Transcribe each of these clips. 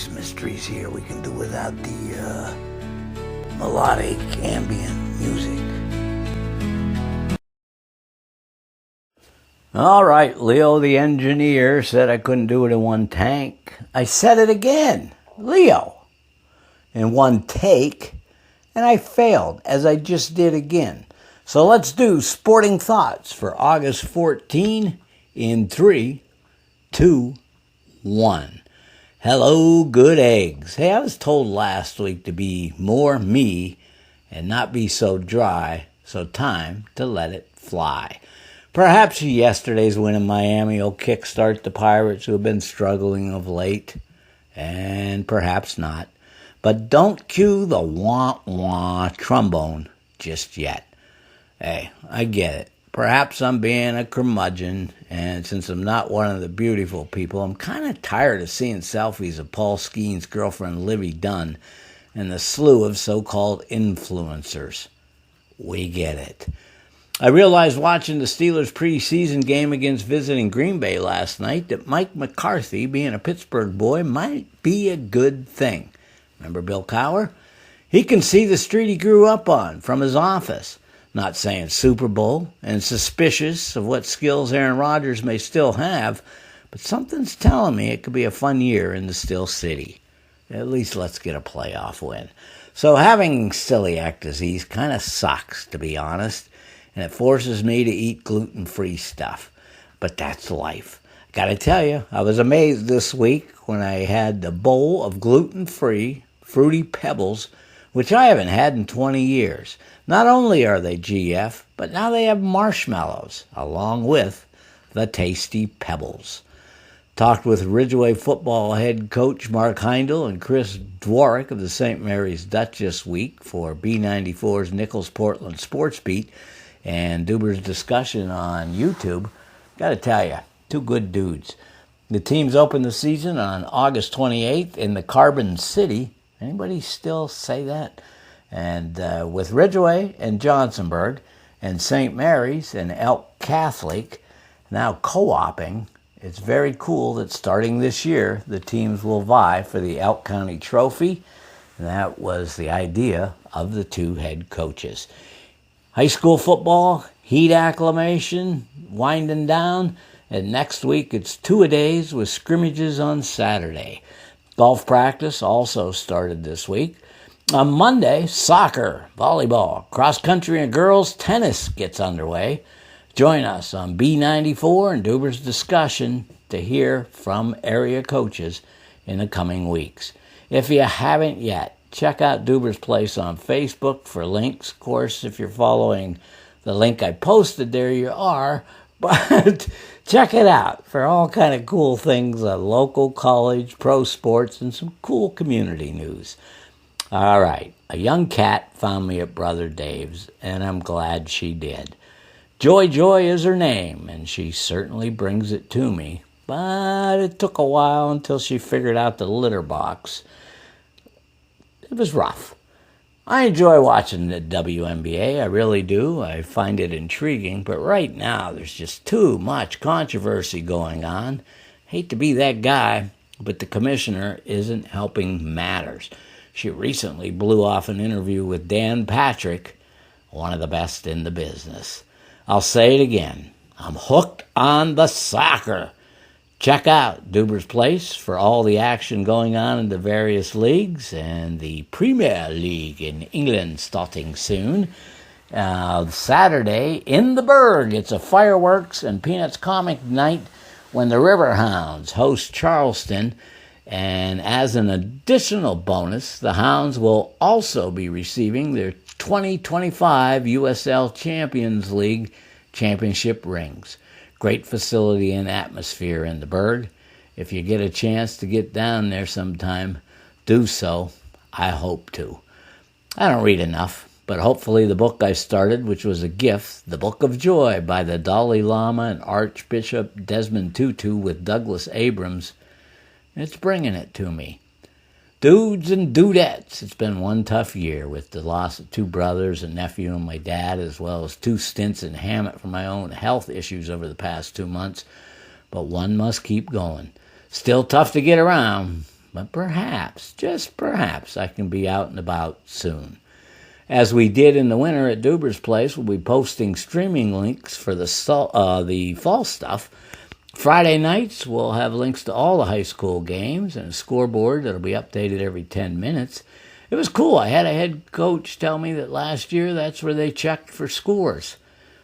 Mike's Mysteries here. We can do without the melodic ambient music. All right, Leo the engineer said I couldn't do it in one tank. I said it again, Leo, in one take, and I failed, as I just did again. So let's do Sporting Thoughts for August 14 in 3, 2, 1. Hello, good eggs. Hey, I was told last week to be more me and not be so dry, so time to let it fly. Perhaps yesterday's win in Miami will kickstart the Pirates, who have been struggling of late, and perhaps not. But don't cue the wah-wah trombone just yet. Hey, I get it. Perhaps I'm being a curmudgeon, and since I'm not one of the beautiful people, I'm kind of tired of seeing selfies of Paul Skeen's girlfriend Livy Dunn and the slew of so-called influencers. We get it. I realized watching the Steelers' preseason game against visiting Green Bay last night that Mike McCarthy, being a Pittsburgh boy, might be a good thing. Remember Bill Cowher? He can see the street he grew up on from his office. Not saying Super Bowl, and suspicious of what skills Aaron Rodgers may still have, but something's telling me it could be a fun year in the Steel City. At least let's get a playoff win. So having celiac disease kind of sucks, to be honest, and it forces me to eat gluten-free stuff. But that's life. Gotta tell you, I was amazed this week when I had the bowl of gluten-free Fruity Pebbles, which I haven't had in 20 years. Not only are they GF, but now they have marshmallows, along with the tasty Pebbles. Talked with Ridgeway football head coach Mark Heindel and Chris Dworick of the St. Mary's Dutch this week for B94's Nichols Portland Sports Beat and Duber's discussion on YouTube. Gotta tell you, two good dudes. The teams open the season on August 28th in the Carbon City. Anybody still say that? And with Ridgeway and Johnsonburg and St. Mary's and Elk Catholic now co-oping, it's very cool that starting this year, the teams will vie for the Elk County Trophy. And that was the idea of the two head coaches. High school football, heat acclimation, winding down, and next week it's two-a-days with scrimmages on Saturday. Golf practice also started this week. On Monday, soccer, volleyball, cross-country, and girls tennis gets underway. Join us on B94 and Duber's discussion to hear from area coaches in the coming weeks. If you haven't yet, check out Duber's Place on Facebook for links. Of course, if you're following the link I posted, there you are. But check it out for all kind of cool things on local, college, pro sports, and some cool community news. All right, a young cat found me at Brother Dave's, and I'm glad she did. Joy Joy is her name, and she certainly brings it to me. But it took a while until she figured out the litter box. It was rough. I enjoy watching the WNBA, I really do. I find it intriguing, but right now there's just too much controversy going on. Hate to be that guy, but the commissioner isn't helping matters. She recently blew off an interview with Dan Patrick, one of the best in the business. I'll say it again. I'm hooked on the soccer. Check out Duber's Place for all the action going on in the various leagues and the Premier League in England starting soon. Saturday in the Burg, it's a fireworks and Peanuts comic night when the Riverhounds host Charleston. And as an additional bonus, the Hounds will also be receiving their 2025 USL Champions League championship rings. Great facility and atmosphere in the Burg. If you get a chance to get down there sometime, do so. I hope to. I don't read enough, but hopefully the book I started, which was a gift, The Book of Joy by the Dalai Lama and Archbishop Desmond Tutu with Douglas Abrams, it's bringing it to me. Dudes and dudettes, it's been one tough year with the loss of two brothers, a nephew, and my dad, as well as 2 stints in Hammett from my own health issues over the past 2 months. But one must keep going. Still tough to get around, but perhaps, just perhaps, I can be out and about soon. As we did in the winter at Duber's Place, we'll be posting streaming links for the fall stuff. Friday nights, we'll have links to all the high school games and a scoreboard that'll be updated every 10 minutes. It was cool. I had a head coach tell me that last year that's where they checked for scores.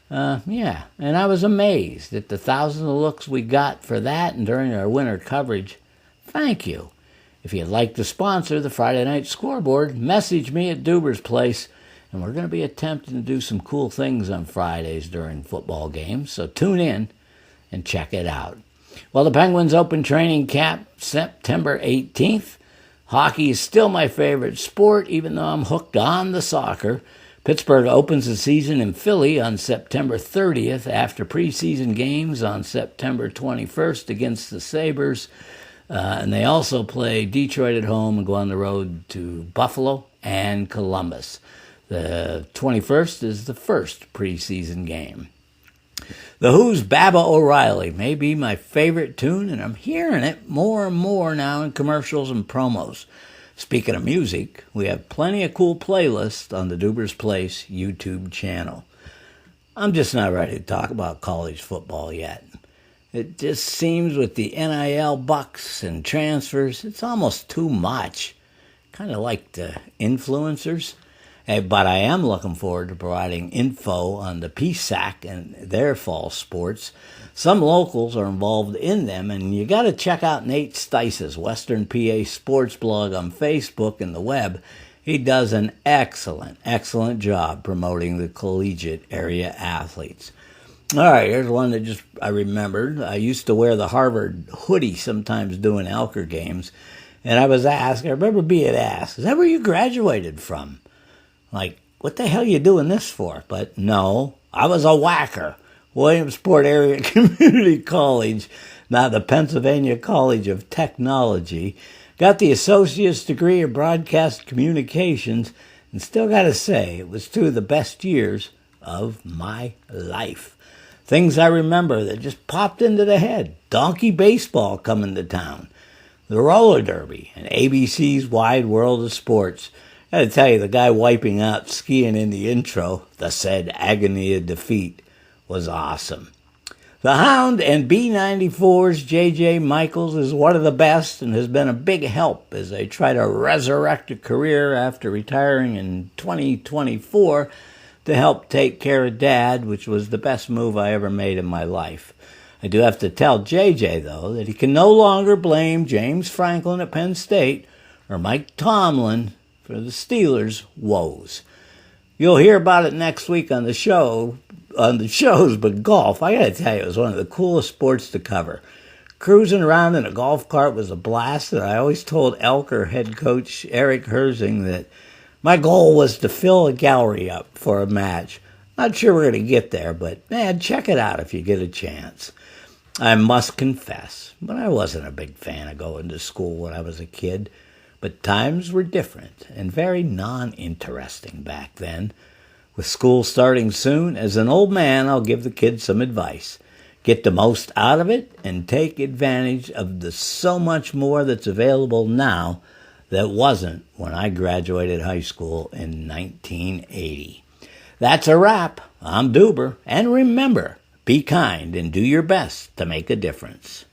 And I was amazed at the thousands of looks we got for that and during our winter coverage. Thank you. If you'd like to sponsor the Friday Night Scoreboard, message me at Duber's Place, and we're going to be attempting to do some cool things on Fridays during football games, so tune in and check it out. Well, the Penguins open training camp September 18th. Hockey is still my favorite sport, even though I'm hooked on the soccer. Pittsburgh opens the season in Philly on September 30th after preseason games on September 21st against the Sabres. And they also play Detroit at home and go on the road to Buffalo and Columbus. The 21st is the first preseason game. The Who's Baba O'Riley may be my favorite tune, and I'm hearing it more and more now in commercials and promos. Speaking of music, we have plenty of cool playlists on the Duber's Place YouTube channel. I'm just not ready to talk about college football yet. It just seems with the NIL bucks and transfers, it's almost too much. Kind of like the influencers. But I am looking forward to providing info on the PSAC and their fall sports. Some locals are involved in them, and you got to check out Nate Stice's Western PA Sports blog on Facebook and the web. He does an excellent job promoting the collegiate area athletes. All right, here's one that I remembered. I used to wear the Harvard hoodie sometimes doing Elker games, and I remember being asked, is that where you graduated from? Like, what the hell are you doing this for? But no, I was a whacker. Williamsport Area Community College, now the Pennsylvania College of Technology. Got the associate's degree in broadcast communications, and still got to say, it was two of the best years of my life. Things I remember that just popped into the head. Donkey baseball coming to town. The roller derby, and ABC's Wide World of Sports. I gotta tell you, the guy wiping out skiing in the intro, the said agony of defeat, was awesome. The Hound and B94's J.J. Michaels is one of the best and has been a big help as I try to resurrect a career after retiring in 2024 to help take care of Dad, which was the best move I ever made in my life. I do have to tell J.J., though, that he can no longer blame James Franklin at Penn State or Mike Tomlin for the Steelers' woes. You'll hear about it next week on the shows, but golf, I gotta tell you, it was one of the coolest sports to cover. Cruising around in a golf cart was a blast, and I always told Elker head coach Eric Herzing that my goal was to fill a gallery up for a match. Not sure we're going to get there, but man, check it out if you get a chance. I must confess, but I wasn't a big fan of going to school when I was a kid. But times were different and very non-interesting back then. With school starting soon, as an old man, I'll give the kids some advice. Get the most out of it and take advantage of the so much more that's available now that wasn't when I graduated high school in 1980. That's a wrap. I'm Duber, and remember, be kind and do your best to make a difference.